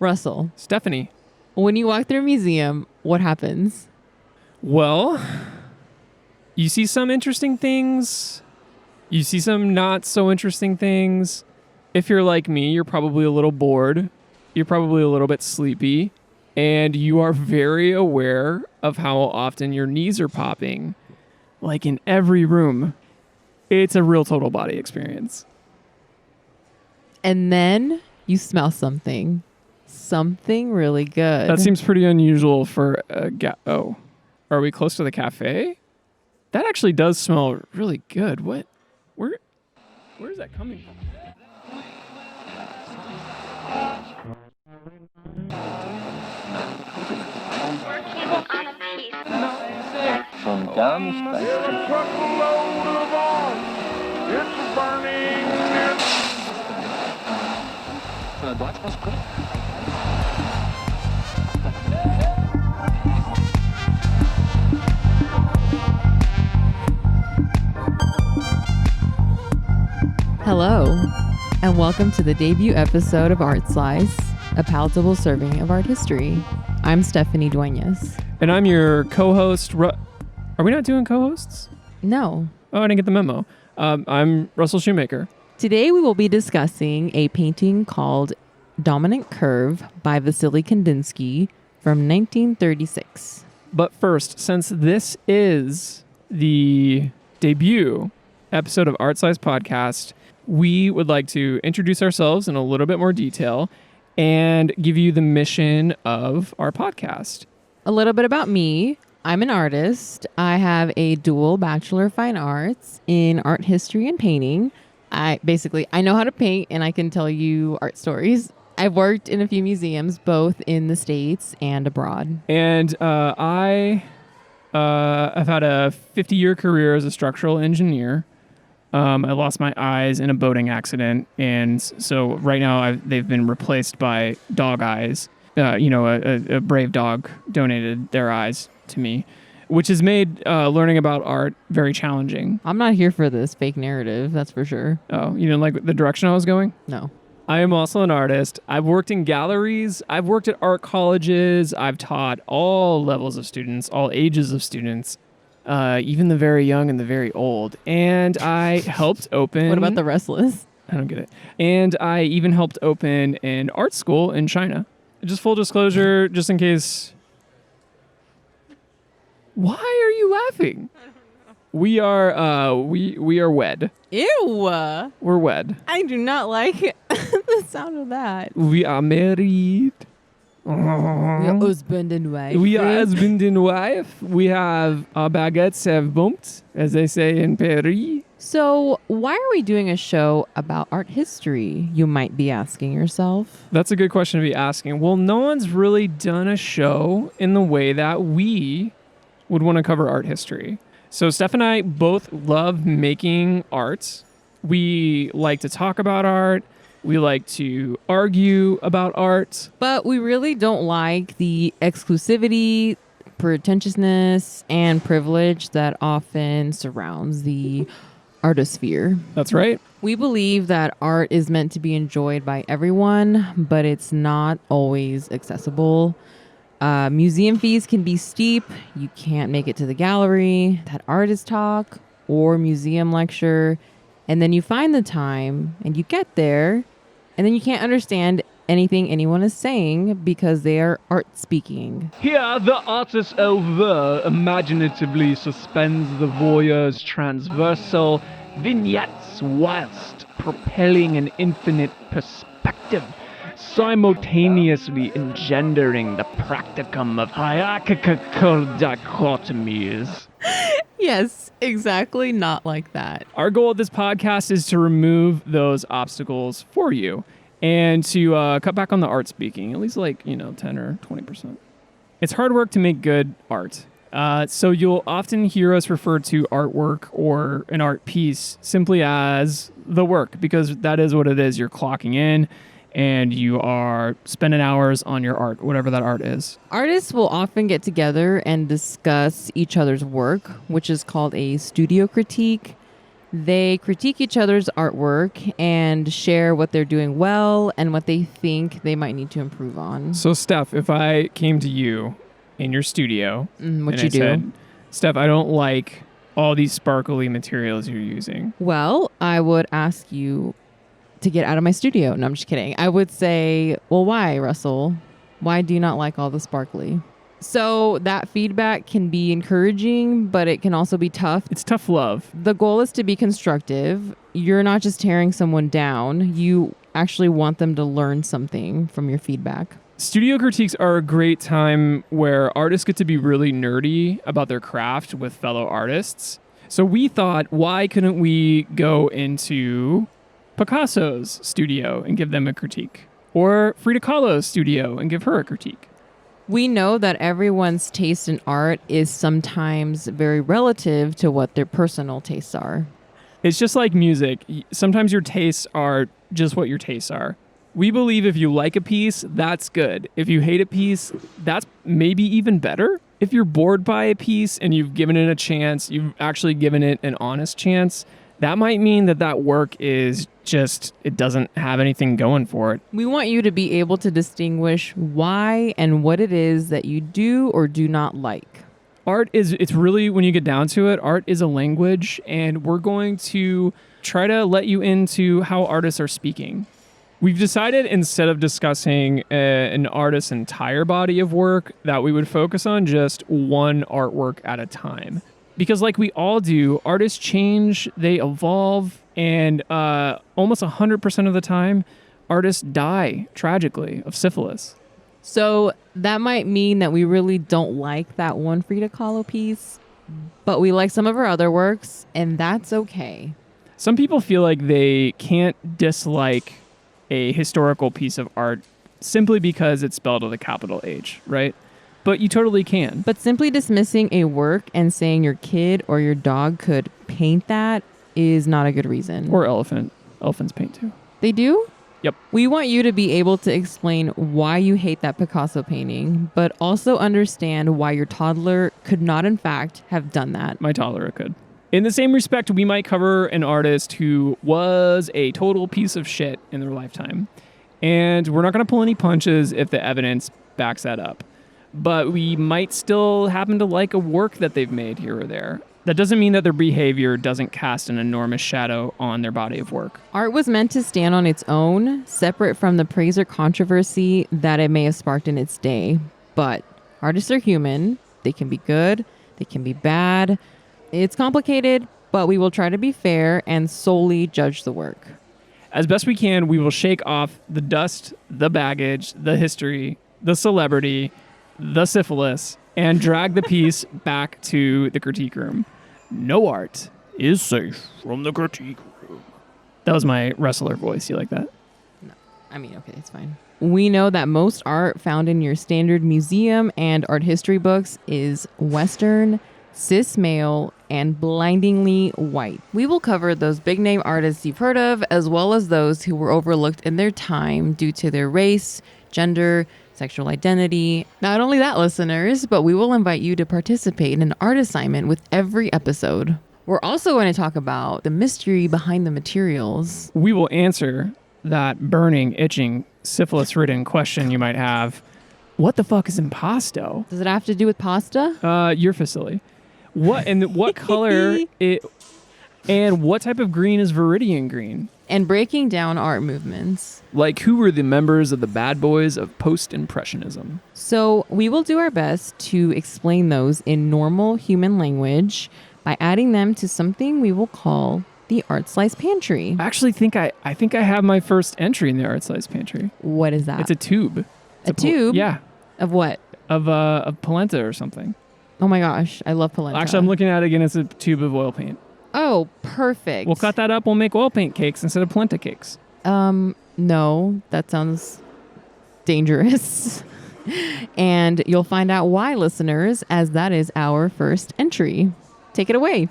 Russell. Stephanie. When you walk through a museum, what happens? Well, you see some interesting things. You see some not so interesting things. If you're like me, you're probably a little bored. You're probably a little bit sleepy. And you are very aware of how often your knees are popping. Like in every room. It's a real total body experience. And then you smell something. Something really good. That seems pretty unusual for a oh. Are we close to the cafe? That actually does smell really good. What? Where is that coming from? Schon gar nicht Hello, and welcome to the debut episode of Art Slice, a palatable serving of art history. I'm Stephanie Duenas. And I'm your co-host. Are we not doing co-hosts? No. Oh, I didn't get the memo. I'm Russell Shoemaker. Today we will be discussing a painting called Dominant Curve by Wassily Kandinsky from 1936. But first, since this is the debut episode of ArtSlice Podcast, we would like to introduce ourselves in a little bit more detail and give you the mission of our podcast. A little bit about me. I'm an artist. I have a dual Bachelor of Fine Arts in art history and painting. I know how to paint and I can tell you art stories. I've worked in a few museums, both in the States and abroad. And I have had a 50-year career as a structural engineer. I lost my eyes in a boating accident, and so right now they've been replaced by dog eyes. A brave dog donated their eyes to me, which has made learning about art very challenging. I'm not here for this fake narrative, that's for sure. Oh, you didn't like the direction I was going? No. I am also an artist. I've worked in galleries. I've worked at art colleges. I've taught all levels of students, all ages of students. Even the very young and the very old. And I helped open... What about the restless? I don't get it. And I even helped open an art school in China. Just full disclosure, just in case... Why are you laughing? We are wed. Ew! We're wed. I do not like the sound of that. We are married. We are husband and wife. We are husband and wife. We have our baguettes have bumped, as they say in Paris. So why are we doing a show about art history, you might be asking yourself? That's a good question to be asking. Well, no one's really done a show in the way that we would want to cover art history. So Steph and I both love making art. We like to talk about art. We like to argue about art. But we really don't like the exclusivity, pretentiousness, and privilege that often surrounds the artosphere. That's right. We believe that art is meant to be enjoyed by everyone, but it's not always accessible. Museum fees can be steep. You can't make it to the gallery, that artist talk, or museum lecture. And then you find the time and you get there, and then you can't understand anything anyone is saying because they are art speaking. Here, the artist over imaginatively suspends the voyeur's transversal vignettes whilst propelling an infinite perspective, simultaneously engendering the practicum of hierarchical dichotomies. Yes, exactly not like that. Our goal of this podcast is to remove those obstacles for you and to cut back on the art speaking, at least 10 or 20%. It's hard work to make good art. So you'll often hear us refer to artwork or an art piece simply as the work, because that is what it is. You're clocking in and you are spending hours on your art, whatever that art is. Artists will often get together and discuss each other's work, which is called a studio critique. They critique each other's artwork and share what they're doing well and what they think they might need to improve on. So, Steph, if I came to you in your studio What and you I do? said, Steph, I don't like all these sparkly materials you're using. Well, I would ask you to get out of my studio. No, I'm just kidding. I would say, well, why, Russell? Why do you not like all the sparkly? So that feedback can be encouraging, but it can also be tough. It's tough love. The goal is to be constructive. You're not just tearing someone down. You actually want them to learn something from your feedback. Studio critiques are a great time where artists get to be really nerdy about their craft with fellow artists. So we thought, why couldn't we go into Picasso's studio and give them a critique? Or Frida Kahlo's studio and give her a critique? We know that everyone's taste in art is sometimes very relative to what their personal tastes are. It's just like music. Sometimes your tastes are just what your tastes are. We believe if you like a piece, that's good. If you hate a piece, that's maybe even better. If you're bored by a piece and you've given it a chance, you've actually given it an honest chance, that might mean that work is just, it doesn't have anything going for it. We want you to be able to distinguish why and what it is that you do or do not like. Art is, it's really, when you get down to it, art is a language, and we're going to try to let you into how artists are speaking. We've decided, instead of discussing an artist's entire body of work, that we would focus on just one artwork at a time. Because like we all do, artists change, they evolve, and almost 100% of the time, artists die tragically of syphilis. So that might mean that we really don't like that one Frida Kahlo piece, but we like some of her other works, and that's okay. Some people feel like they can't dislike a historical piece of art simply because it's spelled with a capital H, right? But you totally can. But simply dismissing a work and saying your kid or your dog could paint that is not a good reason. Or elephant. Elephants paint too. They do? Yep. We want you to be able to explain why you hate that Picasso painting, but also understand why your toddler could not, in fact, have done that. My toddler could. In the same respect, we might cover an artist who was a total piece of shit in their lifetime. And we're not going to pull any punches if the evidence backs that up. But we might still happen to like a work that they've made here or there. That doesn't mean that their behavior doesn't cast an enormous shadow on their body of work. Art was meant to stand on its own, separate from the praise or controversy that it may have sparked in its day. But artists are human. They can be good. They can be bad. It's complicated, but we will try to be fair and solely judge the work. As best we can, we will shake off the dust, the baggage, the history, the celebrity, the syphilis, and drag the piece back to the critique room. No art is safe from the critique room. That was my wrestler voice. You like that? No, I mean, okay, it's fine. We know that most art found in your standard museum and art history books is Western, cis male, and blindingly white. We will cover those big name artists you've heard of, as well as those who were overlooked in their time due to their race, gender, sexual identity. Not only that, listeners, but we will invite you to participate in an art assignment with every episode. We're also going to talk about the mystery behind the materials. We will answer that burning, itching, syphilis-ridden question you might have. What the fuck is impasto? Does it have to do with pasta? You're facility. What and what color it, and what type of green is viridian green? And breaking down art movements. Like, who were the members of the bad boys of post-impressionism? So we will do our best to explain those in normal human language by adding them to something we will call the Art Slice Pantry. I actually think I have my first entry in the Art Slice Pantry. What is that? It's a tube. A tube? Yeah. Of what? Of polenta or something. Oh my gosh, I love polenta. Actually, I'm looking at it again. It's a tube of oil paint. Oh, perfect. We'll cut that up. We'll make oil paint cakes instead of polenta cakes. No, that sounds dangerous. And you'll find out why, listeners, as that is our first entry. Take it away.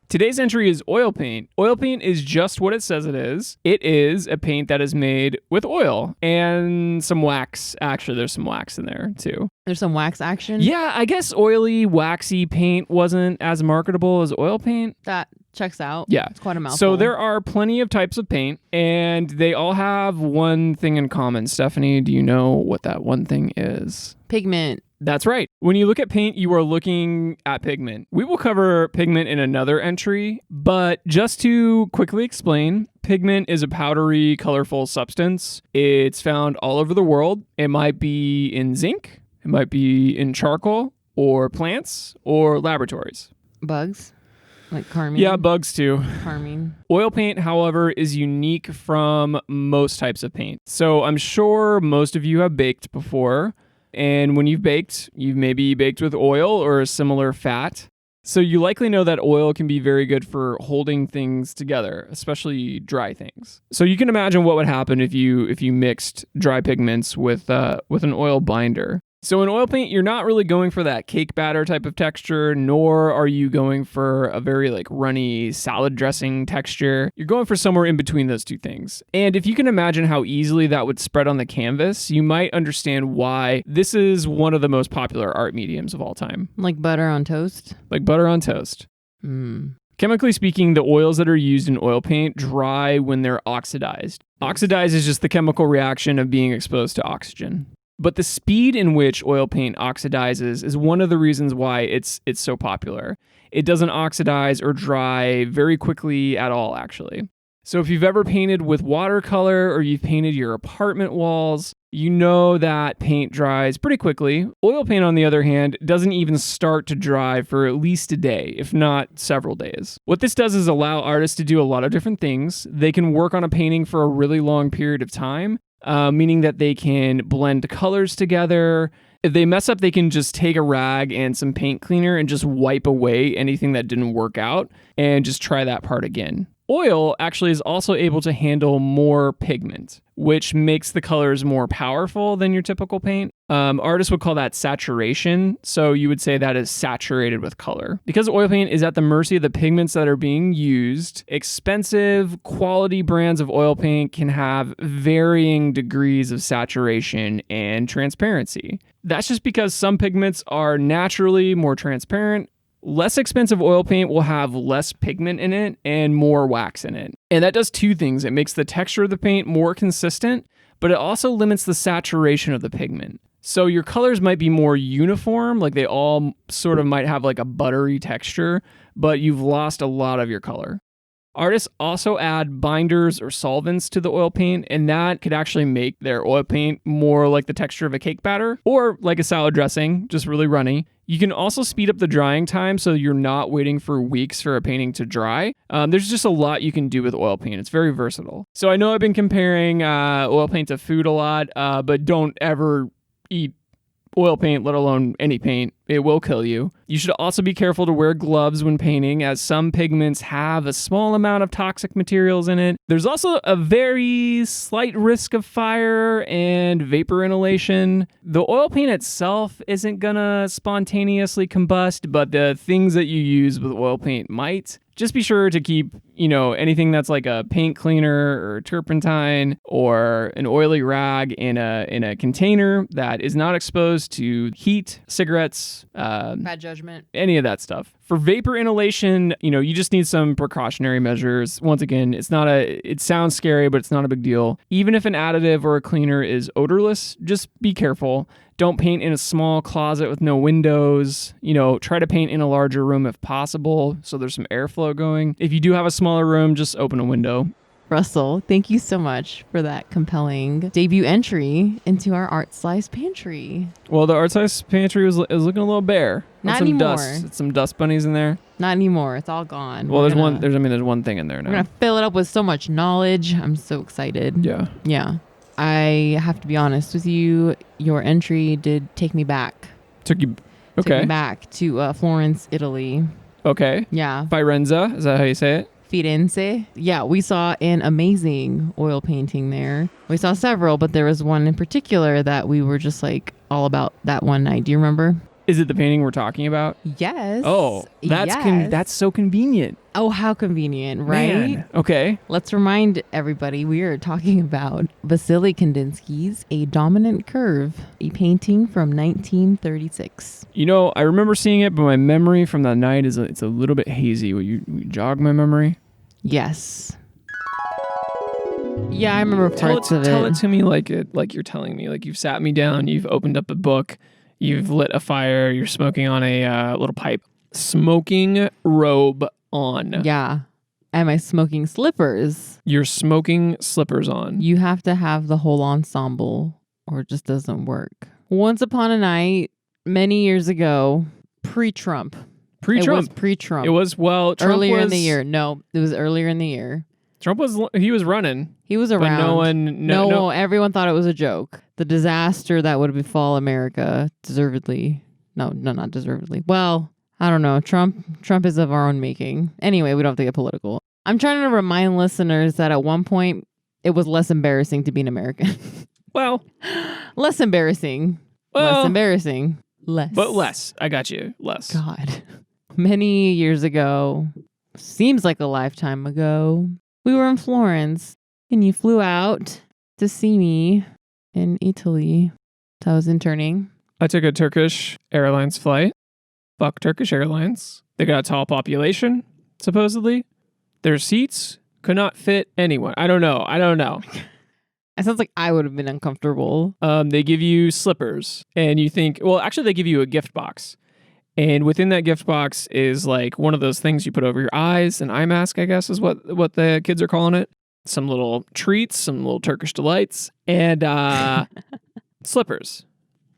Today's entry is oil paint. Oil paint is just what it says it is. It is a paint that is made with oil and some wax. Actually, there's some wax in there too. There's some wax action? Yeah, I guess oily, waxy paint wasn't as marketable as oil paint. That Checks out. Yeah. It's quite a mouthful. So there are plenty of types of paint, and they all have one thing in common. Stephanie, do you know what that one thing is? Pigment. That's right. When you look at paint, you are looking at pigment. We will cover pigment in another entry, but just to quickly explain, pigment is a powdery, colorful substance. It's found all over the world. It might be in zinc, it might be in charcoal, or plants, or laboratories. Bugs. Like carmine. Yeah, bugs too. Carmine. Oil paint, however, is unique from most types of paint. So I'm sure most of you have baked before. And when you've baked, you've maybe baked with oil or a similar fat. So you likely know that oil can be very good for holding things together, especially dry things. So you can imagine what would happen if you mixed dry pigments with an oil binder. So in oil paint, you're not really going for that cake batter type of texture, nor are you going for a very like runny salad dressing texture. You're going for somewhere in between those two things. And if you can imagine how easily that would spread on the canvas, you might understand why this is one of the most popular art mediums of all time. Like butter on toast? Like butter on toast. Chemically speaking, the oils that are used in oil paint dry when they're oxidized. Oxidized is just the chemical reaction of being exposed to oxygen. But the speed in which oil paint oxidizes is one of the reasons why it's so popular. It doesn't oxidize or dry very quickly at all, actually. So if you've ever painted with watercolor or you've painted your apartment walls, you know that paint dries pretty quickly. Oil paint, on the other hand, doesn't even start to dry for at least a day, if not several days. What this does is allow artists to do a lot of different things. They can work on a painting for a really long period of time, meaning that they can blend colors together. If they mess up, they can just take a rag and some paint cleaner and just wipe away anything that didn't work out and just try that part again. Oil actually is also able to handle more pigment, which makes the colors more powerful than your typical paint. Artists would call that saturation, so you would say that is saturated with color. Because oil paint is at the mercy of the pigments that are being used, expensive, quality brands of oil paint can have varying degrees of saturation and transparency. That's just because some pigments are naturally more transparent. Less expensive oil paint will have less pigment in it and more wax in it. And that does two things. It makes the texture of the paint more consistent, but it also limits the saturation of the pigment. So your colors might be more uniform, like they all sort of might have like a buttery texture, but you've lost a lot of your color. Artists also add binders or solvents to the oil paint, and that could actually make their oil paint more like the texture of a cake batter or like a salad dressing, just really runny. You can also speed up the drying time so you're not waiting for weeks for a painting to dry. There's just a lot you can do with oil paint. It's very versatile. So I know I've been comparing oil paint to food a lot, but don't ever eat oil paint, let alone any paint. It will kill you. You should also be careful to wear gloves when painting, as some pigments have a small amount of toxic materials in it. There's also a very slight risk of fire and vapor inhalation. The oil paint itself isn't gonna spontaneously combust, but the things that you use with oil paint might. Just be sure to keep, anything that's like a paint cleaner or turpentine or an oily rag in a container that is not exposed to heat, cigarettes, Bad judgment. any of that stuff. For vapor inhalation, you just need some precautionary measures. Once again, it sounds scary, but it's not a big deal. Even if an additive or a cleaner is odorless, just be careful. Don't paint in a small closet with no windows. Try to paint in a larger room if possible, so there's some airflow going. If you do have a smaller room, just open a window. Russell, thank you so much for that compelling debut entry into our Art Slice Pantry. Well, the Art Slice Pantry is looking a little bare. Not some anymore. Dust. Some dust bunnies in there. Not anymore. It's all gone. Well, there's one thing in there now. We're gonna fill it up with so much knowledge. I'm so excited. Yeah. I have to be honest with you. Your entry did take me back. Took me back to Florence, Italy. Okay. Yeah. Firenze, is that how you say it? Firenze. Yeah, we saw an amazing oil painting there. We saw several, but there was one in particular that we were just like all about that one night. Do you remember? Is it the painting we're talking about? Yes. Oh, that's so convenient. Oh, how convenient, right? Man. Okay. Let's remind everybody we are talking about Wassily Kandinsky's A Dominant Curve, a painting from 1936. I remember seeing it, but my memory from that night it's a little bit hazy. Will you jog my memory? Yes. Yeah, I remember parts of it. Tell it to me like you're telling me. Like you've sat me down, you've opened up a book, you've lit a fire, you're smoking on a little pipe. Smoking robe on. Yeah. Am I smoking slippers? You're smoking slippers on. You have to have the whole ensemble or it just doesn't work. Once upon a night, many years ago, pre-Trump. Pre-Trump. It was pre-Trump. It was, Trump earlier was, in the year. No, it was earlier in the year. Trump was running. He was around. But no. Everyone thought it was a joke. The disaster that would befall America deservedly. No, not deservedly. Well, I don't know. Trump is of our own making. Anyway, we don't have to get political. I'm trying to remind listeners that at one point it was less embarrassing to be an American. Well, less embarrassing. Less embarrassing. Less. But less. I got you. Less. God. Many years ago, seems like a lifetime ago, we were in Florence and you flew out to see me in Italy. So I was interning. I took a Turkish Airlines flight. Fuck Turkish Airlines. They got a tall population, supposedly. Their seats could not fit anyone. I don't know. It sounds like I would have been uncomfortable. They give you slippers and you think, well, actually they give you a gift box. And within that gift box is like one of those things you put over your eyes, an eye mask, I guess is what the kids are calling it. Some little treats, some little Turkish delights, and slippers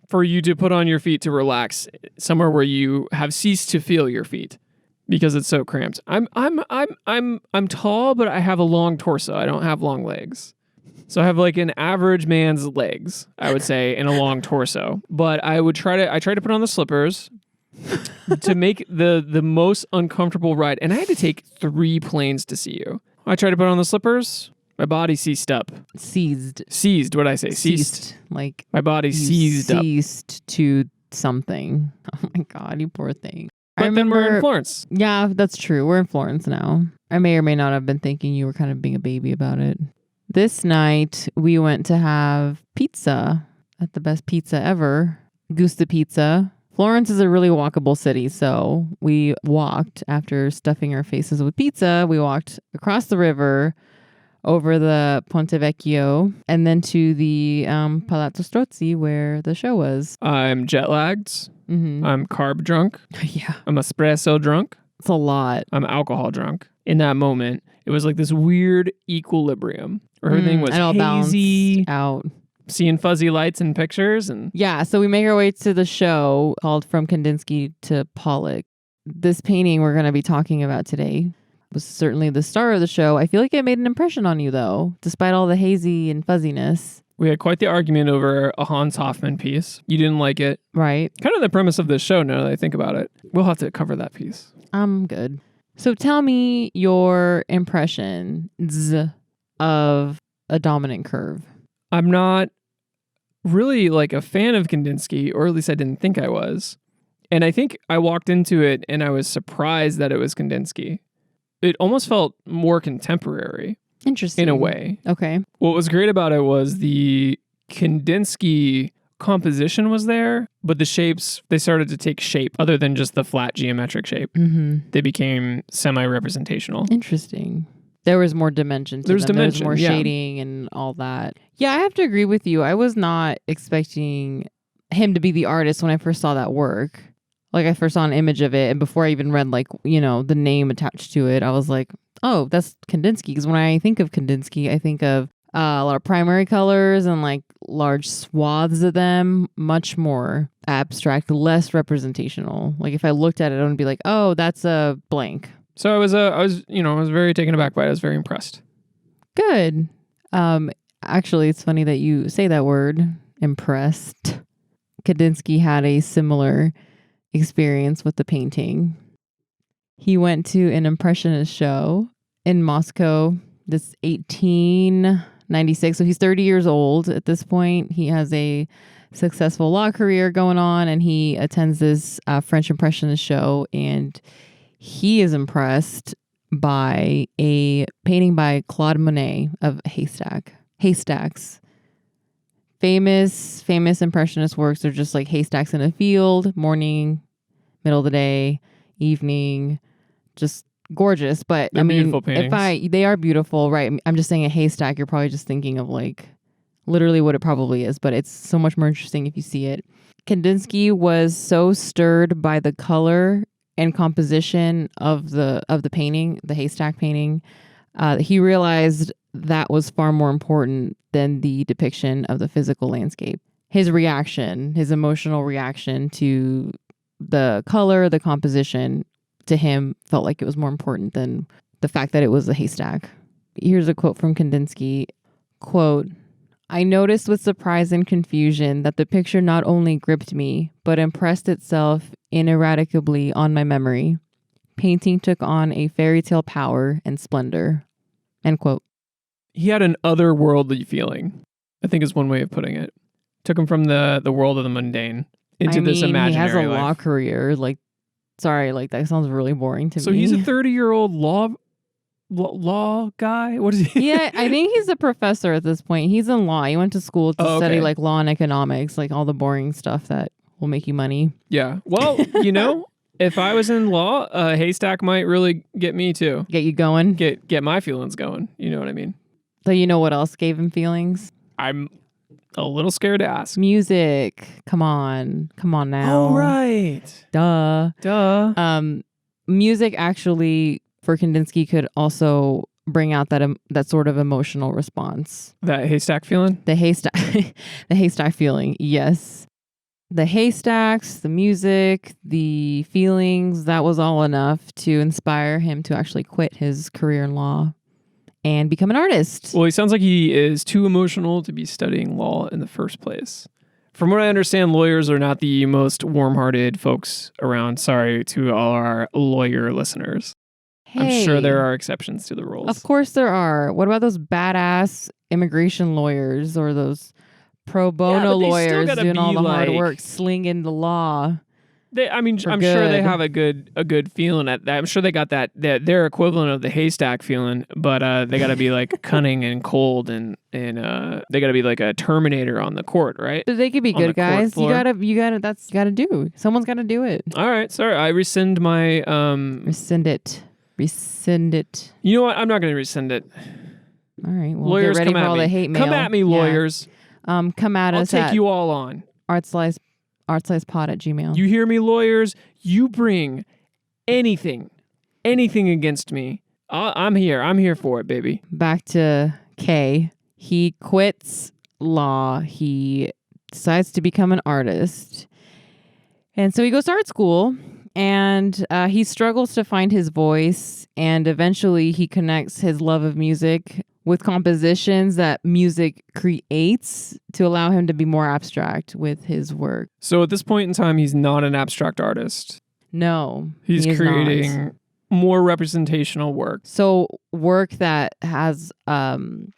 for you to put on your feet to relax somewhere where you have ceased to feel your feet because it's so cramped. I'm tall, but I have a long torso. I don't have long legs. So I have like an average man's legs, I would say, and a long torso. But I try to put on the slippers to make the most uncomfortable ride. And I had to take 3 planes to see you. I tried to put on the slippers. My body seized up. Seized. What'd I say? Ceased. Like my body seized up. Ceased to something. Oh my God, you poor thing. But then we're in Florence. Yeah, that's true. We're in Florence now. I may or may not have been thinking you were kind of being a baby about it. This night, we went to have pizza at the best pizza ever, Gusta Pizza. Florence is a really walkable city, so we walked after stuffing our faces with pizza. We walked across the river, over the Ponte Vecchio, and then to the Palazzo Strozzi where the show was. I'm jet lagged. Mm-hmm. I'm carb drunk. Yeah. I'm espresso drunk. It's a lot. I'm alcohol drunk. In that moment, it was like this weird equilibrium where everything was all hazy, out. Seeing fuzzy lights and pictures. And yeah, so we make our way to the show called From Kandinsky to Pollock. This painting we're going to be talking about today was certainly the star of the show. I feel like it made an impression on you, though, despite all the hazy and fuzziness. We had quite the argument over a Hans Hofmann piece. You didn't like it. Right. Kind of the premise of this show now that I think about it. We'll have to cover that piece. I'm good. So tell me your impressions of A Dominant Curve. I'm not really like a fan of Kandinsky, or at least I didn't think I was. And I think I walked into it and I was surprised that it was Kandinsky. It almost felt more contemporary. Interesting. In a way. Okay. What was great about it was the Kandinsky composition was there, but the shapes, they started to take shape other than just the flat geometric shape. Mm-hmm. They became semi-representational. Interesting. There was more dimension to them. Dimension, there was more yeah. shading and all that. Yeah, I have to agree with you. I was not expecting him to be the artist when I first saw that work. Like I first saw an image of it, and before I even read the name attached to it, I was like, oh, that's Kandinsky. Because when I think of Kandinsky, I think of a lot of primary colors and like large swaths of them, much more abstract, less representational. Like if I looked at it, I would be like, oh, that's a blank. So I was very taken aback by it. I was very impressed. Good. Actually, it's funny that you say that word, impressed. Kandinsky had a similar experience with the painting. He went to an impressionist show in Moscow, this 1896. So he's 30 years old at this point. He has a successful law career going on, and he attends this French impressionist show, and he is impressed by a painting by Claude Monet of Haystacks. Famous impressionist works are just like haystacks in a field, morning, middle of the day, evening, just gorgeous. But They're beautiful paintings. they are beautiful, right? I'm just saying a haystack, you're probably just thinking of like literally what it probably is, but it's so much more interesting if you see it. Kandinsky was so stirred by the color and composition of the painting, the haystack painting, he realized that was far more important than the depiction of the physical landscape. His emotional reaction to the color, the composition, to him felt like it was more important than the fact that it was a haystack. Here's a quote from Kandinsky. Quote, "I noticed with surprise and confusion that the picture not only gripped me, but impressed itself ineradicably on my memory. Painting took on a fairy tale power and splendor." End quote. He had an otherworldly feeling, I think is one way of putting it. Took him from the world of the mundane into this imaginary he has a law life. career. Like, sorry, like that sounds really boring to me. So he's a 30-year-old law guy? What is he? Yeah, I think he's a professor at this point. He's in law. He went to school to study like law and economics, like all the boring stuff that will make you money. Yeah. Well, if I was in law, a haystack might really get me too. Get you going. Get my feelings going. You know what I mean? So you know what else gave him feelings? I'm a little scared to ask. Music. Come on now. Oh, right. Duh. Music actually for Kandinsky could also bring out that sort of emotional response. That haystack feeling? The haystack feeling. Yes. The haystacks, the music, the feelings, that was all enough to inspire him to actually quit his career in law and become an artist. Well, he sounds like he is too emotional to be studying law in the first place. From what I understand, lawyers are not the most warm-hearted folks around. Sorry to all our lawyer listeners. Hey, I'm sure there are exceptions to the rules. Of course there are. What about those badass immigration lawyers or those pro bono lawyers doing all the hard work, slinging the law? I'm sure they have a good feeling at that. I'm sure they got that their equivalent of the haystack feeling, but they got to be like cunning and cold and they got to be like a Terminator on the court, right? But they could be good guys. You gotta do. Someone's gotta do it. All right, sorry, I rescind my rescind it. You know what? I'm not going to rescind it. All right. Well, lawyers, get ready come for all at me. the hate mail. Come at me, lawyers. Come at us. I'll take you all on. ArtSlicePod at Gmail. You hear me, lawyers? You bring anything against me. I'm here. I'm here for it, baby. Back to Kay. He quits law. He decides to become an artist. And so he goes to art school. And he struggles to find his voice, and eventually he connects his love of music with compositions that music creates to allow him to be more abstract with his work. So at this point in time, he's not an abstract artist. No, he's he is creating not. More representational work. So work that has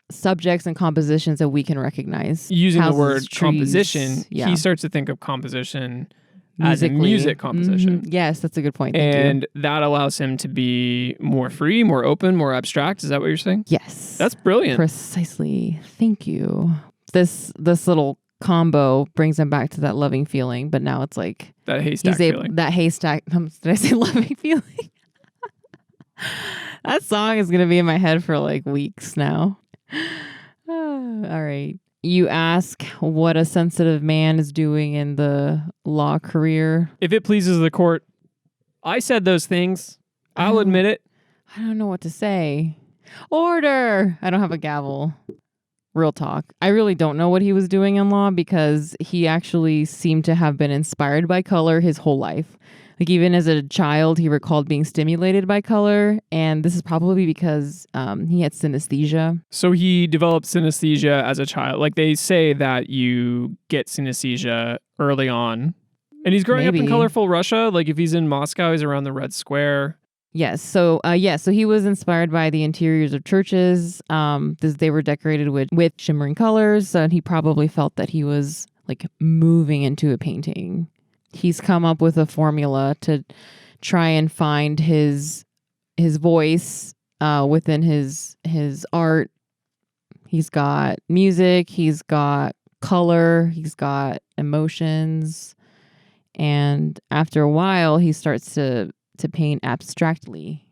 subjects and compositions that we can recognize. Using Houses, the word trees, composition, he starts to think of composition as a musically. music composition. Mm-hmm. Yes, that's a good point. And that allows him to be more free, more open, more abstract. Is that what you're saying? Yes. That's brilliant. Precisely. Thank you. This little combo brings him back to that loving feeling, but now it's like that haystack feeling. That haystack. Did I say loving feeling? That song is going to be in my head for like weeks now. All right. You ask what a sensitive man is doing in the law career. If it pleases the court, I said those things. I'll admit it. I don't know what to say. Order! I don't have a gavel. Real talk. I really don't know what he was doing in law because he actually seemed to have been inspired by color his whole life. Like even as a child, he recalled being stimulated by color. And this is probably because he had synesthesia. So he developed synesthesia as a child. Like they say that you get synesthesia early on. And he's growing up in colorful Russia. Like if he's in Moscow, he's around the Red Square. Yes. So so he was inspired by the interiors of churches. They were decorated with shimmering colors. And he probably felt that he was like moving into a painting. He's come up with a formula to try and find his his voice within his art. He's got music, he's got color, he's got emotions. And after a while, he starts to paint abstractly.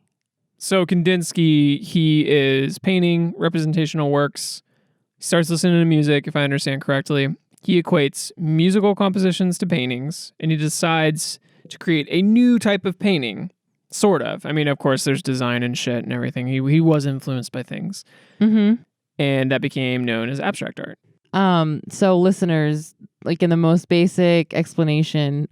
So Kandinsky, he is painting representational works. He starts listening to music, if I understand correctly. He equates musical compositions to paintings, and he decides to create a new type of painting, sort of. I mean, of course, there's design and shit and everything. He was influenced by things. Mm-hmm. And that became known as abstract art. So listeners, like in the most basic explanation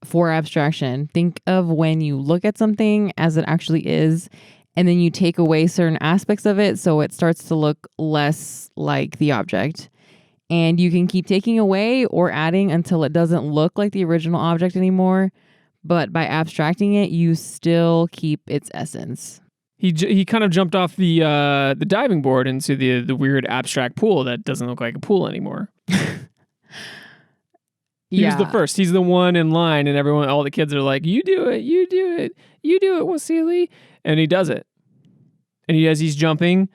for abstraction, think of when you look at something as it actually is, and then you take away certain aspects of it so it starts to look less like the object. And you can keep taking away or adding until it doesn't look like the original object anymore. But by abstracting it, you still keep its essence. He kind of jumped off the diving board into the weird abstract pool that doesn't look like a pool anymore. He was the first. He's the one in line, and all the kids are like, "You do it, you do it, you do it, Wassily," and he does it. And as he's jumping,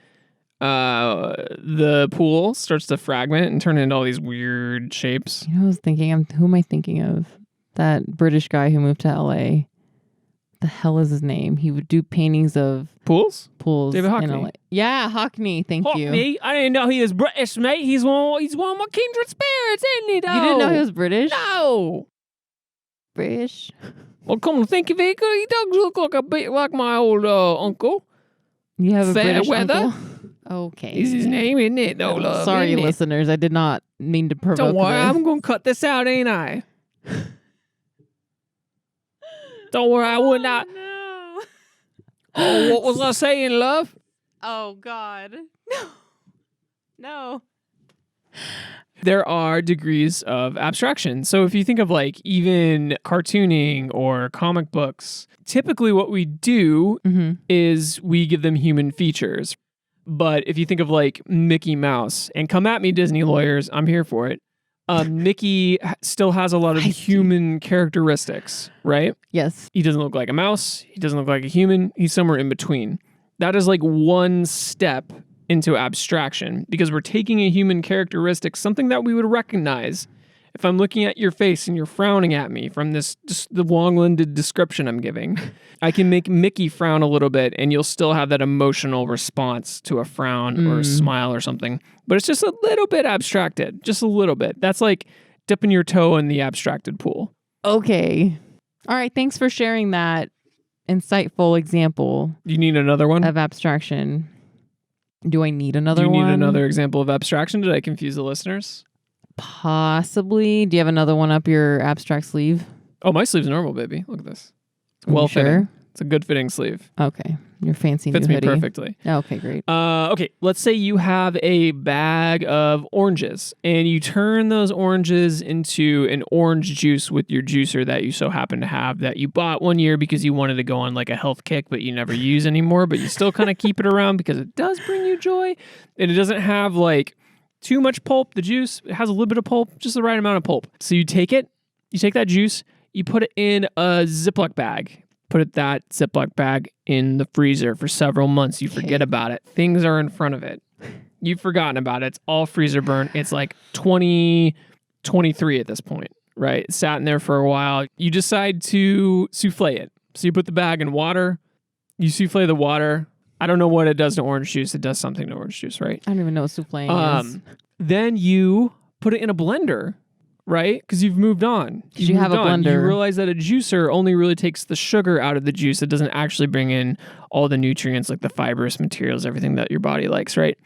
the pool starts to fragment and turn into all these weird shapes. You know, I was thinking, who am I thinking of? That British guy who moved to LA. The hell is his name? He would do paintings of Pools. David in Hockney. LA. Yeah, Hockney. Thank you. Hockney? I didn't know he was British, mate. He's one of my kindred spirits, isn't he, though? You didn't know he was British? No. British. Well, come to think of it, he does look like a bit like my old uncle. You have a British Fairweather. uncle? Okay. Is his name, isn't it? No, love, Sorry, isn't it? listeners. I did not mean to provoke Don't worry, this. I'm going to cut this out, ain't I? Don't worry, I would not. No. Oh, what was I saying, love? Oh, God. No. No. There are degrees of abstraction. So if you think of like even cartooning or comic books, typically what we do is we give them human features. But if you think of like Mickey Mouse, and come at me, Disney lawyers, I'm here for it. Mickey still has a lot of human characteristics, right? Yes. He doesn't look like a mouse. He doesn't look like a human. He's somewhere in between. That is like one step into abstraction because we're taking a human characteristic, something that we would recognize. If I'm looking at your face and you're frowning at me from this, just the long-winded description I'm giving, I can make Mickey frown a little bit and you'll still have that emotional response to a frown or a smile or something. But it's just a little bit abstracted, just a little bit. That's like dipping your toe in the abstracted pool. Okay. All right. Thanks for sharing that insightful example You need another one? of abstraction. Do I need another Do you one? need another example of abstraction? Did I confuse the listeners? Possibly. Do you have another one up your abstract sleeve? Oh, my sleeve's normal, baby. Look at this. It's Are you well fitting. sure? It's a good fitting sleeve. Okay. Your fancy Fits new me hoodie. perfectly. Okay, great. Okay, let's say you have a bag of oranges and you turn those oranges into an orange juice with your juicer that you so happen to have that you bought one year because you wanted to go on like a health kick, but you never use anymore, but you still kind of keep it around because it does bring you joy. And it doesn't have like too much pulp. The juice, it has a little bit of pulp, just the right amount of pulp. So you take that juice, you put it in a Ziploc bag. Put that Ziploc bag in the freezer for several months. You forget about it. Things are in front of it. You've forgotten about it. It's all freezer burn. It's like 2023 at this point, right? It sat in there for a while. You decide to souffle it. So you put the bag in water. You souffle the water. I don't know what it does to orange juice. It does something to orange juice, right? I don't even know what souffle is. Then you put it in a blender. Right? Because you've moved on. You have a blender. You realize that a juicer only really takes the sugar out of the juice. It doesn't actually bring in all the nutrients like the fibrous materials, everything that your body likes, right?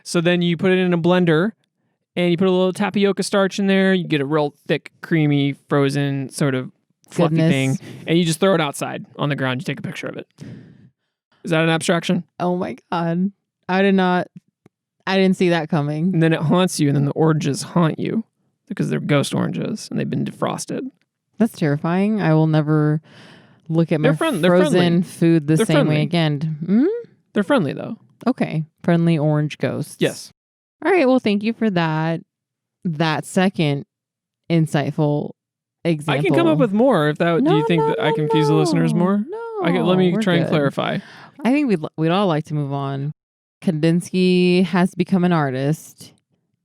So then you put it in a blender and you put a little tapioca starch in there. You get a real thick, creamy, frozen sort of fluffy thing. And you just throw it outside on the ground. You take a picture of it. Is that an abstraction? Oh my God. I didn't see that coming. And then it haunts you and then the oranges haunt you. Because they're ghost oranges and they've been defrosted. That's terrifying. I will never look at my frozen food the same way again. They're friendly though. Okay. Friendly orange ghosts. Yes. All right. Well, thank you for that second insightful example. I can come up with more if that. Do you think that I confuse the listeners more? No. Let me we're try and good. clarify. I think we'd all like to move on. Kandinsky has become an artist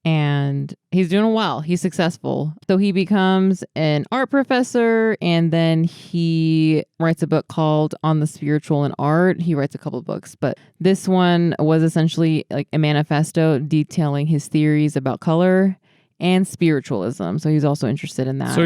and he's doing well. He's successful. So he becomes an art professor and then he writes a book called On the Spiritual in Art. He writes a couple of books, but this one was essentially like a manifesto detailing his theories about color and spiritualism. So he's also interested in that. So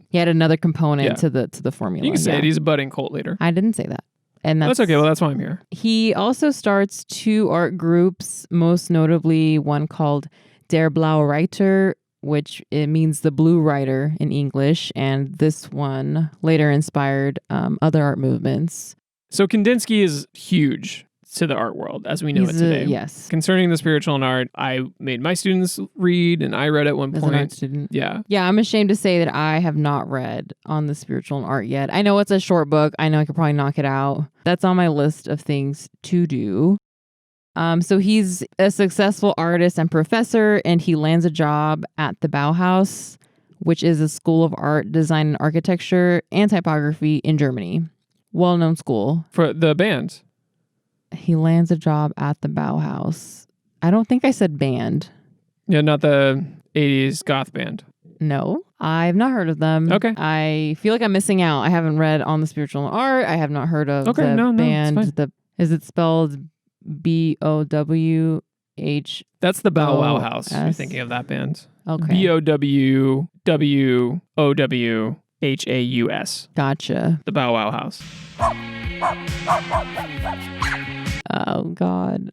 he had another component Yeah. to the formula. You can say it. He's a budding cult leader. I didn't say that. And That's okay. Well, that's why I'm here. He also starts 2 art groups, most notably one called Der Blaue Reiter, which it means the blue writer in English. And this one later inspired other art movements. So Kandinsky is huge to the art world as we know it today. Yes. Concerning the spiritual in art, I made my students read and I read at one As point. an art student. Yeah. Yeah, I'm ashamed to say that I have not read On the Spiritual in Art yet. I know it's a short book. I know I could probably knock it out. That's on my list of things to do. So he's a successful artist and professor, and he lands a job at the Bow Haus, which is a school of art, design, and architecture and typography in Germany. Well-known school. For the band. He lands a job at the Bow Haus. I don't think I said band. Yeah, not the 80s goth band. No, I've not heard of them. Okay. I feel like I'm missing out. I haven't read On the Spiritual in Art. I have not heard of the band. It's fine. Is it spelled BOWH? That's the Bow Wow Haus. OS. You're thinking of that band. Okay. BOWWOWHAUS. Gotcha. The Bow Wow Haus. Oh, God.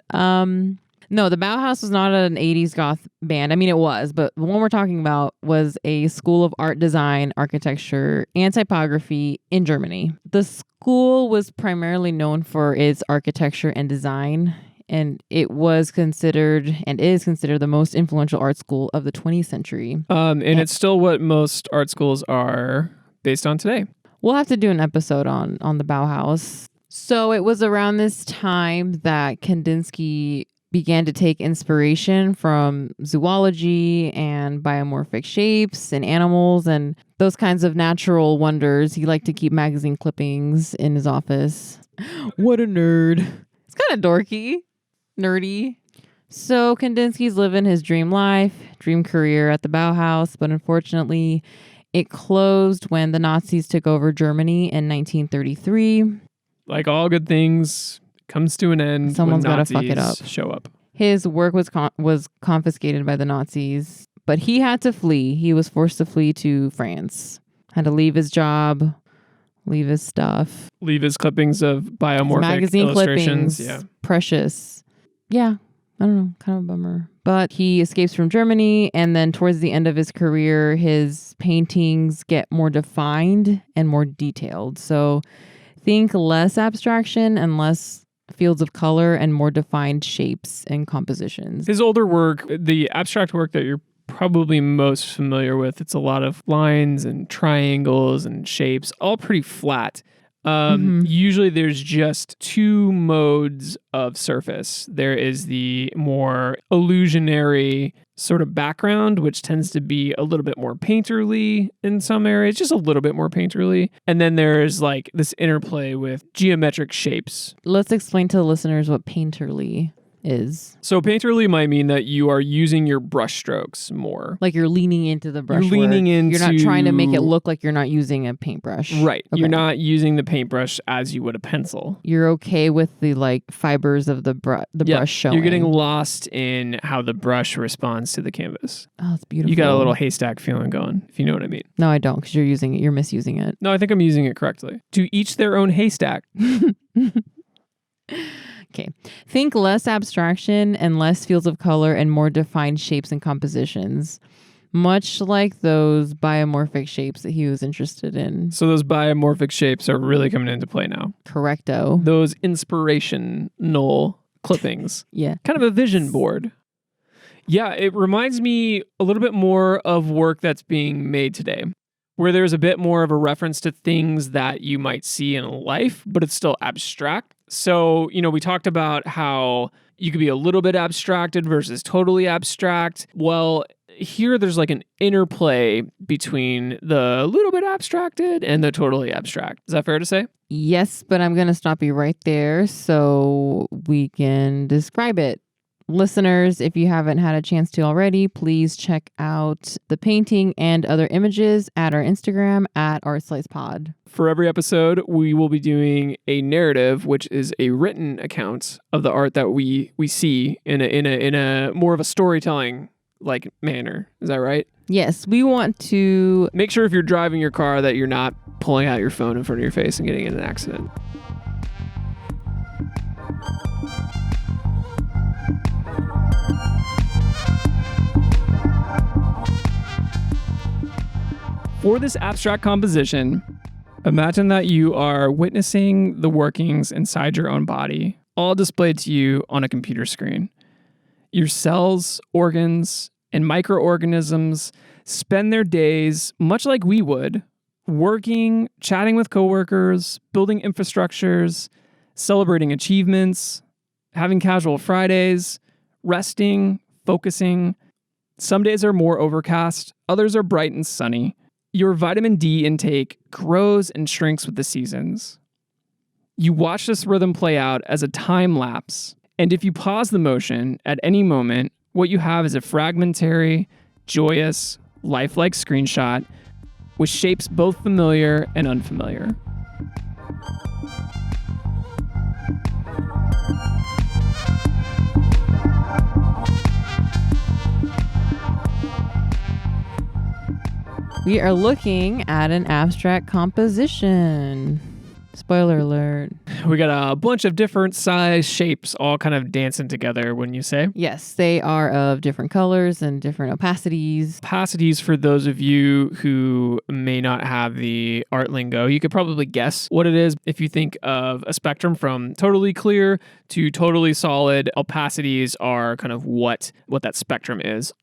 No, the Bow Haus was not an 80s goth band. I mean, it was, but the one we're talking about was a school of art design, architecture, and typography in Germany. The school was primarily known for its architecture and design, and it was considered and is considered the most influential art school of the 20th century. And it's still what most art schools are based on today. We'll have to do an episode on the Bow Haus. So it was around this time that Kandinsky began to take inspiration from zoology and biomorphic shapes and animals and those kinds of natural wonders. He liked to keep magazine clippings in his office. What a nerd. It's kind of dorky, nerdy. So Kandinsky's living his dream life, dream career at the Bow Haus, but unfortunately it closed when the Nazis took over Germany in 1933. Like all good things, comes to an end. Someone's got to fuck it up. Show up. His work was confiscated by the Nazis, but he had to flee. He was forced to flee to France. Had to leave his job, leave his stuff. Leave his clippings of biomorphic magazine illustrations. clippings. Yeah. Precious. Yeah. I don't know. Kind of a bummer. But he escapes from Germany, and then towards the end of his career, his paintings get more defined and more detailed. So think less abstraction and less fields of color and more defined shapes and compositions. His older work, the abstract work that you're probably most familiar with, it's a lot of lines and triangles and shapes, all pretty flat. Usually there's just 2 modes of surface. There is the more illusionary sort of background, which tends to be a little bit more painterly in some areas, just a little bit more painterly. And then there's like this interplay with geometric shapes. Let's explain to the listeners what painterly is. So painterly might mean that you are using your brush strokes more. Like you're leaning into the brush. You're leaning into... You're not trying to make it look like you're not using a paintbrush. Right. Okay. You're not using the paintbrush as you would a pencil. You're okay with the like fibers of the brush showing. You're getting lost in how the brush responds to the canvas. Oh, it's beautiful. You got a little haystack feeling going, if you know what I mean. No, I don't, because you're using it. You're misusing it. No, I think I'm using it correctly. To each their own haystack. Okay. Think less abstraction and less fields of color and more defined shapes and compositions, much like those biomorphic shapes that he was interested in. So those biomorphic shapes are really coming into play now. Correcto. Those inspirational clippings. Yeah. Kind of a vision board. Yeah, it reminds me a little bit more of work that's being made today, where there's a bit more of a reference to things that you might see in life, but it's still abstract. So, we talked about how you could be a little bit abstracted versus totally abstract. Well, here there's like an interplay between the little bit abstracted and the totally abstract. Is that fair to say? Yes, but I'm going to stop you right there so we can describe it. Listeners, if you haven't had a chance to already, please check out the painting and other images at our Instagram at ArtSlicePod. For every episode, we will be doing a narrative, which is a written account of the art that we see in a more of a storytelling like manner. Is that right? Yes, we want to Make sure if you're driving your car that you're not pulling out your phone in front of your face and getting in an accident. For this abstract composition, imagine that you are witnessing the workings inside your own body, all displayed to you on a computer screen. Your cells, organs, and microorganisms spend their days, much like we would, working, chatting with coworkers, building infrastructures, celebrating achievements, having casual Fridays, resting, focusing. Some days are more overcast, others are bright and sunny. Your vitamin D intake grows and shrinks with the seasons. You watch this rhythm play out as a time lapse, and if you pause the motion at any moment, what you have is a fragmentary, joyous, lifelike screenshot with shapes both familiar and unfamiliar. We are looking at an abstract composition. Spoiler alert. We got a bunch of different size shapes all kind of dancing together, wouldn't you say? Yes, they are of different colors and different opacities. Opacities, for those of you who may not have the art lingo, you could probably guess what it is. If you think of a spectrum from totally clear to totally solid, opacities are kind of what that spectrum is.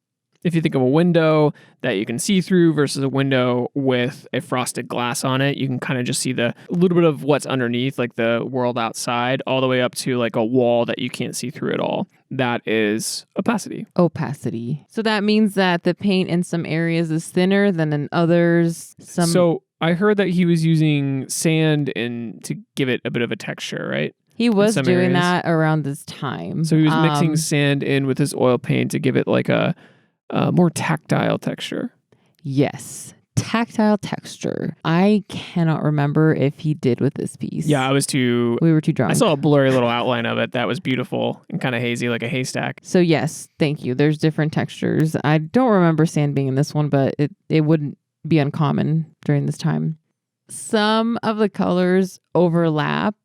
If you think of a window that you can see through versus a window with a frosted glass on it, you can kind of just see a little bit of what's underneath, like the world outside, all the way up to like a wall that you can't see through at all. That is opacity. Opacity. So that means that the paint in some areas is thinner than in others. So I heard that he was using sand to give it a bit of a texture, right? He was doing areas. that around this time. So he was mixing sand in with his oil paint to give it like a more tactile texture. Yes. Tactile texture. I cannot remember if he did with this piece. Yeah, we were too drunk. I saw a blurry little outline of it that was beautiful and kind of hazy, like a haystack. So yes, thank you. There's different textures. I don't remember sand being in this one, but it wouldn't be uncommon during this time. Some of the colors overlap,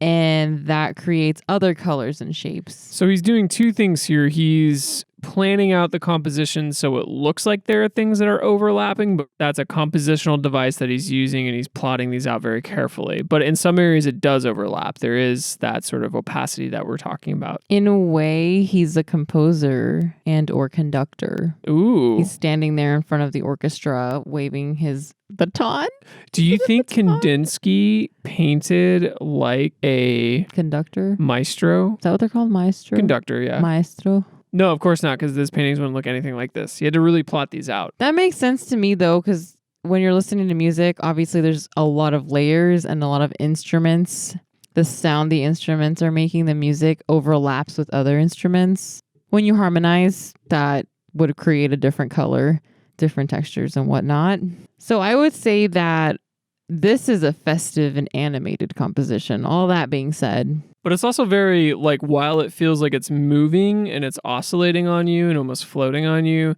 and that creates other colors and shapes. So he's doing two things here. He's planning out the composition so it looks like there are things that are overlapping, but that's a compositional device that he's using, and he's plotting these out very carefully. But in some areas it does overlap. There is that sort of opacity that we're talking about. In a way, he's a composer and or conductor. Ooh. He's standing there in front of the orchestra waving his baton. Do you think Kandinsky painted like a Conductor? maestro? Is that what they're called? Maestro? Conductor, yeah. Maestro. No, of course not, because this paintings wouldn't look anything like this. He had to really plot these out. That makes sense to me, though, because when you're listening to music, obviously there's a lot of layers and a lot of instruments. The sound the instruments are making, the music overlaps with other instruments. When you harmonize, that would create a different color, different textures and whatnot. So I would say that this is a festive and animated composition. All that being said. But it's also very, like, while it feels like it's moving and it's oscillating on you and almost floating on you,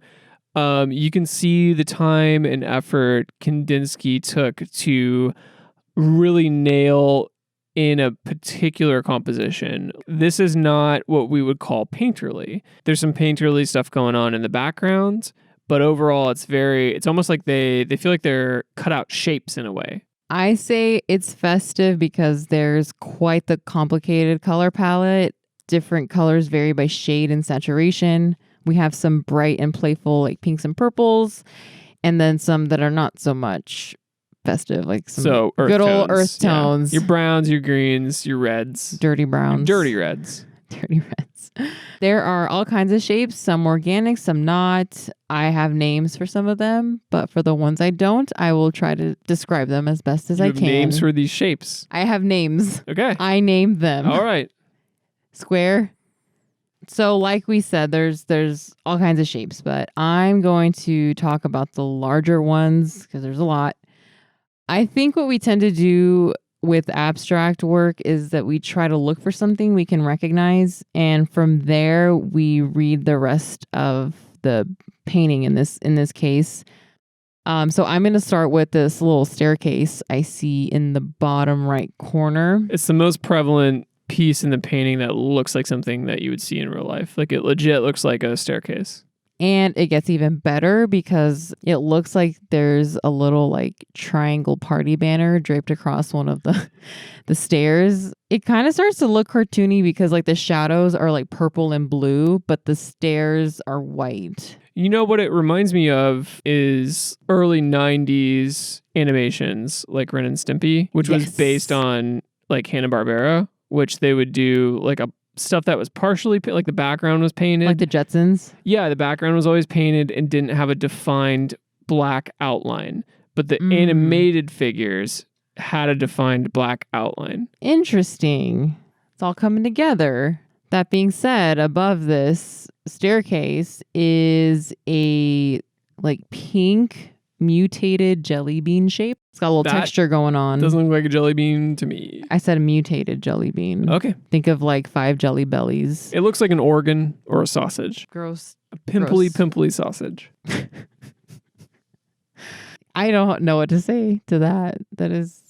you can see the time and effort Kandinsky took to really nail in a particular composition. This is not what we would call painterly. There's some painterly stuff going on in the background, but overall it's almost like they feel like they're cut out shapes in a way. I say it's festive because there's quite the complicated color palette. Different colors vary by shade and saturation. We have some bright and playful like pinks and purples, and then some that are not so much festive, like some good old earth tones. Yeah. Your browns, your greens, your reds. Dirty browns. Your dirty reds. Dirty reds. There are all kinds of shapes, some organic, some not. I have names for some of them, but for the ones I don't, I will try to describe them as best as You I have can. names for these shapes. I have names. Okay. I named them. All right. Square. So like we said, there's all kinds of shapes, but I'm going to talk about the larger ones because there's a lot. I think what we tend to do with abstract work is that we try to look for something we can recognize, and from there we read the rest of the painting in this case. So I'm going to start with this little staircase I see in the bottom right corner. It's the most prevalent piece in the painting that looks like something that you would see in real life. Like it legit looks like a staircase. And it gets even better because it looks like there's a little like triangle party banner draped across one of the stairs. It kind of starts to look cartoony because like the shadows are like purple and blue, but the stairs are white. You know what it reminds me of is early 90s animations like Ren and Stimpy, which was based on like Hanna-Barbera, which they would do like a stuff that was partially like the background was painted. Like the Jetsons? Yeah, the background was always painted and didn't have a defined black outline, but the animated figures had a defined black outline. Interesting. It's all coming together. That being said, above this staircase is a like pink mutated jelly bean shape. It's got a little texture going on. Doesn't look like a jelly bean to me. I said a mutated jelly bean. Okay. Think of like 5 jelly bellies. It looks like an organ or a sausage. Gross. A pimply sausage. I don't know what to say to that. That is,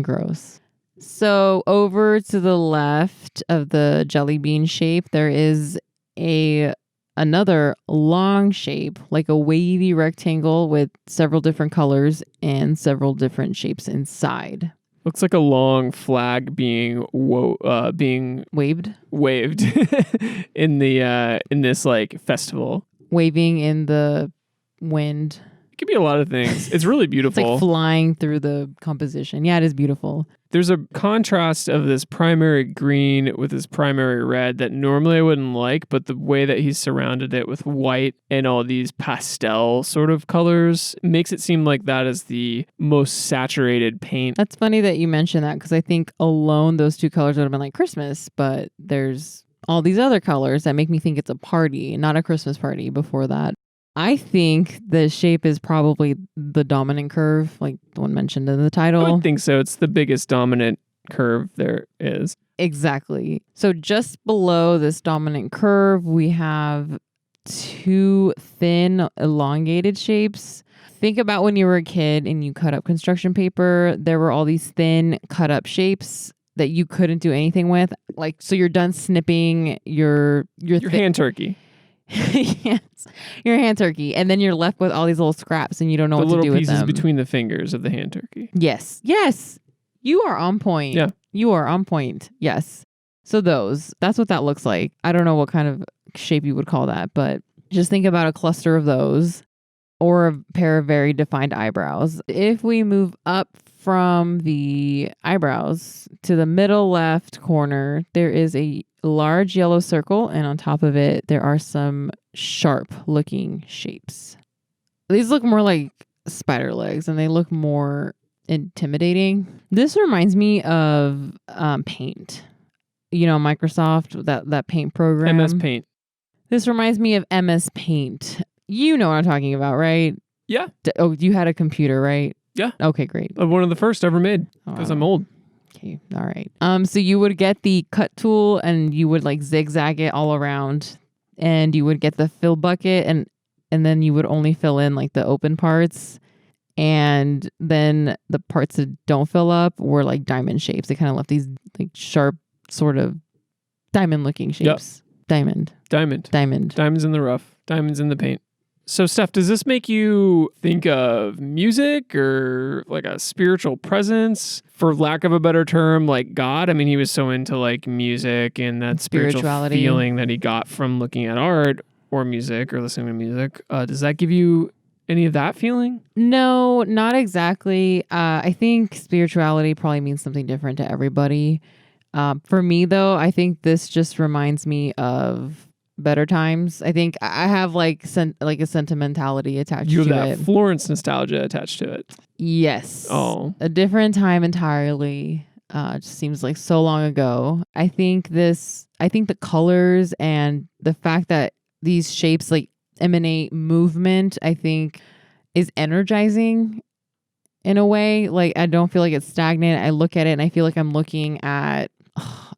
gross. So over to the left of the jelly bean shape, there is another long shape, like a wavy rectangle with several different colors and several different shapes inside. Looks like a long flag being Waved in this like festival. Waving in the wind. It could be a lot of things. It's really beautiful. It's like flying through the composition. Yeah, it is beautiful. There's a contrast of this primary green with this primary red that normally I wouldn't like, but the way that he's surrounded it with white and all these pastel sort of colors makes it seem like that is the most saturated paint. That's funny that you mentioned that because I think alone those two colors would have been like Christmas, but there's all these other colors that make me think it's a party, not a Christmas party before that. I think the shape is probably the dominant curve, like the one mentioned in the title. I would think so. It's the biggest dominant curve there is. Exactly. So just below this dominant curve, we have 2 thin, elongated shapes. Think about when you were a kid and you cut up construction paper. There were all these thin, cut up shapes that you couldn't do anything with. Like, so you're done snipping your hand turkey. Yes, your hand turkey, and then you're left with all these little scraps, and you don't know what to do with them. The little pieces between the fingers of the hand turkey. Yes, you are on point. Yeah, you are on point. Yes. So that's what that looks like. I don't know what kind of shape you would call that, but just think about a cluster of those, or a pair of very defined eyebrows. If we move up from the eyebrows to the middle left corner, there is a large yellow circle, and on top of it, there are some sharp looking shapes. These look more like spider legs, and they look more intimidating. This reminds me of Paint. Microsoft, that Paint program. MS Paint. This reminds me of MS Paint. You know what I'm talking about, right? Yeah. You had a computer, right? Yeah. Okay, great. One of the first ever made, because I'm old. Okay, all right. So you would get the cut tool and you would like zigzag it all around, and you would get the fill bucket and then you would only fill in like the open parts, and then the parts that don't fill up were like diamond shapes. They kind of left these like sharp sort of diamond looking shapes. Yep. Diamond. Diamonds in the rough. Diamonds in the paint. So, Steph, does this make you think of music or like a spiritual presence, for lack of a better term, like God? I mean, he was so into like music and that spiritual feeling that he got from looking at art or music or listening to music. Does that give you any of that feeling? No, not exactly. I think spirituality probably means something different to everybody. For me, though, I think this just reminds me of better times. I think I have like a sentimentality attached You have to that it. Florence nostalgia attached to it. Yes. Oh. A different time entirely. Just seems like so long ago. I think the colors and the fact that these shapes like emanate movement, I think is energizing in a way. Like I don't feel like it's stagnant. I look at it and I feel like I'm looking at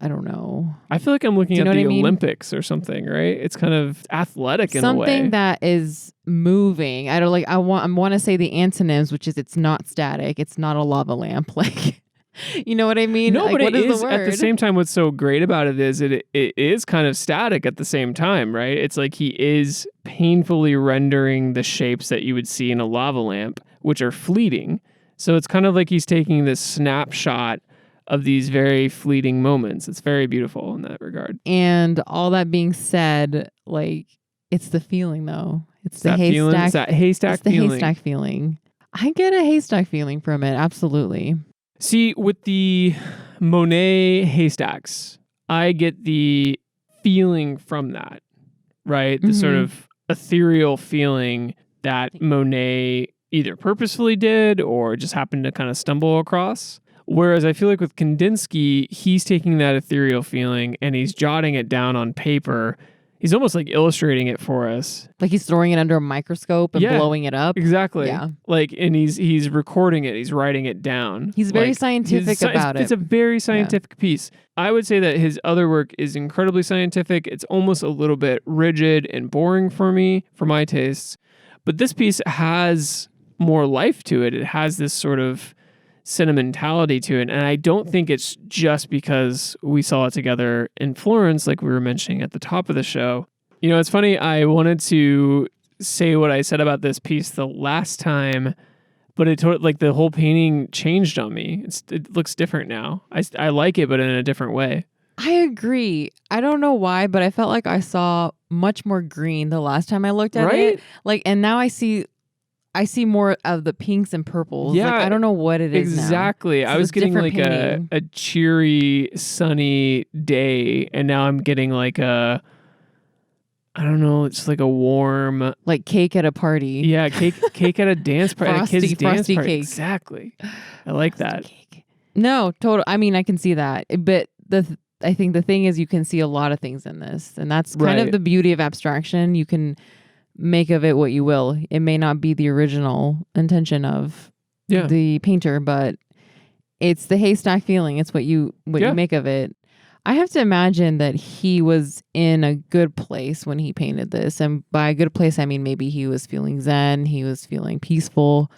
I don't know. I feel like I'm looking Do you at know the what I mean? Olympics or something, right? It's kind of athletic in a way. Something that is moving. I don't like. I want to say the antonyms, which is it's not static. It's not a lava lamp. Like, you know what I mean? No, like, but what it is is the at the word? same time. What's so great about it is it is kind of static at the same time, right? It's like he is painfully rendering the shapes that you would see in a lava lamp, which are fleeting. So it's kind of like he's taking this snapshot of these very fleeting moments. It's very beautiful in that regard. And all that being said, like it's the feeling though. It's the That feeling, haystack. it's that haystack It's the feeling. haystack feeling. I get a haystack feeling from it. Absolutely. See, with the Monet haystacks, I get the feeling from that, right? The sort of ethereal feeling that Monet either purposefully did or just happened to kind of stumble across. Whereas I feel like with Kandinsky, he's taking that ethereal feeling and he's jotting it down on paper. He's almost like illustrating it for us. Like he's throwing it under a microscope and Yeah, blowing it up. Exactly. Yeah. Like, and he's recording it. He's writing it down. He's very Like, scientific about it. It's a very scientific piece. I would say that his other work is incredibly scientific. It's almost a little bit rigid and boring for me, for my tastes. But this piece has more life to it. It has this sort of sentimentality to it. And I don't think it's just because we saw it together in Florence, like we were mentioning at the top of the show. You know, it's funny. I wanted to say what I said about this piece the last time, but like the whole painting changed on me. It looks different now. I like it, but in a different way. I agree. I don't know why, but I felt like I saw much more green the last time I looked at it. Like, and now I see more of the pinks and purples. Yeah, like, I don't know what it is exactly. now. I was getting like painting. a cheery, sunny day, and now I'm getting like I don't know, it's like a warm, like cake at a party. yeah, cake at a dance party, a kid's dance frosty party. cake. Exactly. I like that. Cake. No, total. I mean, I can see that, but I think the thing is, you can see a lot of things in this, and that's kind of Right. the beauty of abstraction. You can make of it what you will. It may not be the original intention of Yeah. the painter, but it's the haystack feeling. It's what you make of it. I have to imagine that he was in a good place when he painted this. And by a good place, I mean maybe he was feeling zen, he was feeling peaceful.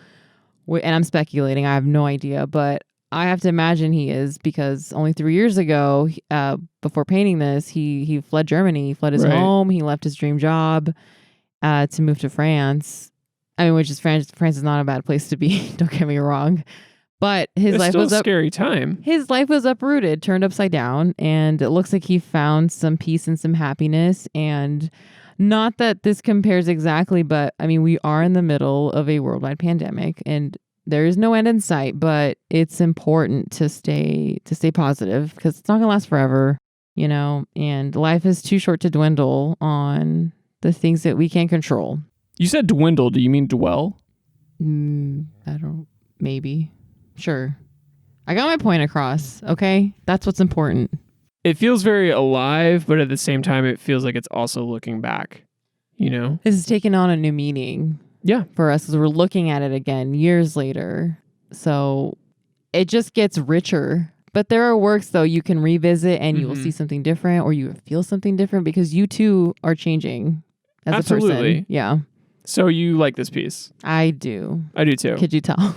And I'm speculating, I have no idea, but I have to imagine he is, because only 3 years ago, before painting this, he fled Germany, he fled his Right. home, he left his dream job to move to France. I mean, which is France is not a bad place to be, don't get me wrong. But his It's life still was a scary time. his life was uprooted, turned upside down, and it looks like he found some peace and some happiness. And not that this compares exactly, but I mean, we are in the middle of a worldwide pandemic and there is no end in sight, but it's important to stay positive, because it's not gonna last forever, you know, and life is too short to dwindle on the things that we can't control. You said dwindle. Do you mean dwell? I don't, maybe. Sure. I got my point across, okay? That's what's important. It feels very alive, but at the same time, it feels like it's also looking back, you know? This has taken on a new meaning Yeah. for us as we're looking at it again years later. So it just gets richer. But there are works, though, you can revisit and you will see something different, or you will feel something different, because you too are changing as a Absolutely. person. Yeah, So you like this piece? I do. I do too. Could you tell?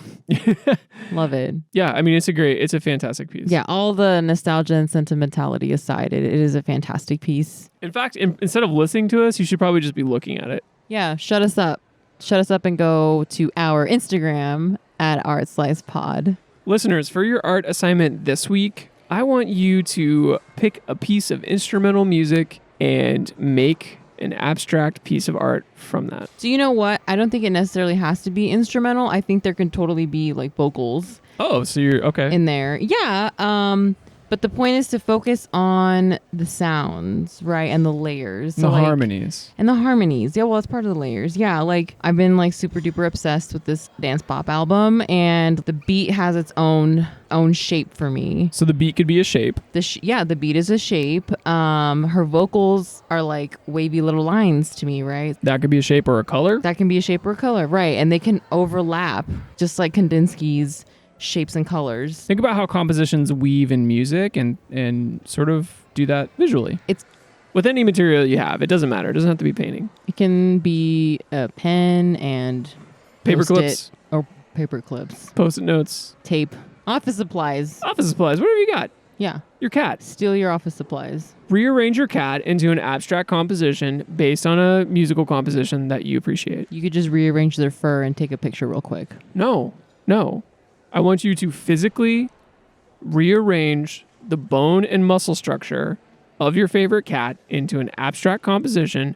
Love it. Yeah, I mean, it's a fantastic piece. Yeah, all the nostalgia and sentimentality aside, it is a fantastic piece. In fact, instead of listening to us, you should probably just be looking at it. Yeah, shut us up. Shut us up and go to our Instagram at ArtSlicePod. Listeners, for your art assignment this week, I want you to pick a piece of instrumental music and make an abstract piece of art from that. So you know what? I don't think it necessarily has to be instrumental. I think there can totally be like vocals Oh, so you're okay. in there. Yeah. But the point is to focus on the sounds, right? And the layers. The harmonies. And the harmonies. Yeah, well, it's part of the layers. Yeah, like I've been like super duper obsessed with this dance pop album, and the beat has its own shape for me. So the beat could be a shape. The beat is a shape. Her vocals are like wavy little lines to me, right? That could be a shape or a color. That can be a shape or a color, right? And they can overlap, just like Kandinsky's shapes and colors. Think about how compositions weave in music and sort of do that visually. It's with any material you have. It doesn't matter. It doesn't have to be painting. It can be a pen and Paper Post-it clips. or paper clips, Post-it notes. tape, office supplies. Office supplies. Whatever you got. Yeah, Your cat. steal your office supplies. Rearrange your cat into an abstract composition based on a musical composition that you appreciate. You could just rearrange their fur and take a picture real quick. No. I want you to physically rearrange the bone and muscle structure of your favorite cat into an abstract composition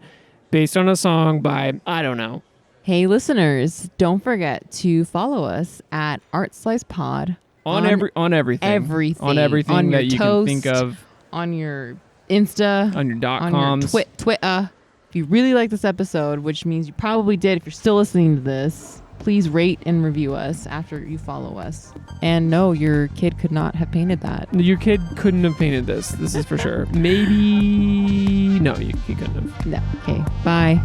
based on a song by, I don't know. Hey, listeners, don't forget to follow us at ArtSlicePod On everything. everything. On everything On your that you toast, can think of. on your Insta, On your on .coms. your Twitter. If you really like this episode, which means you probably did if you're still listening to this, please rate and review us after you follow us. And no, your kid could not have painted that. Your kid couldn't have painted this. This is for sure. Maybe... No, he couldn't have. No. Okay. Bye.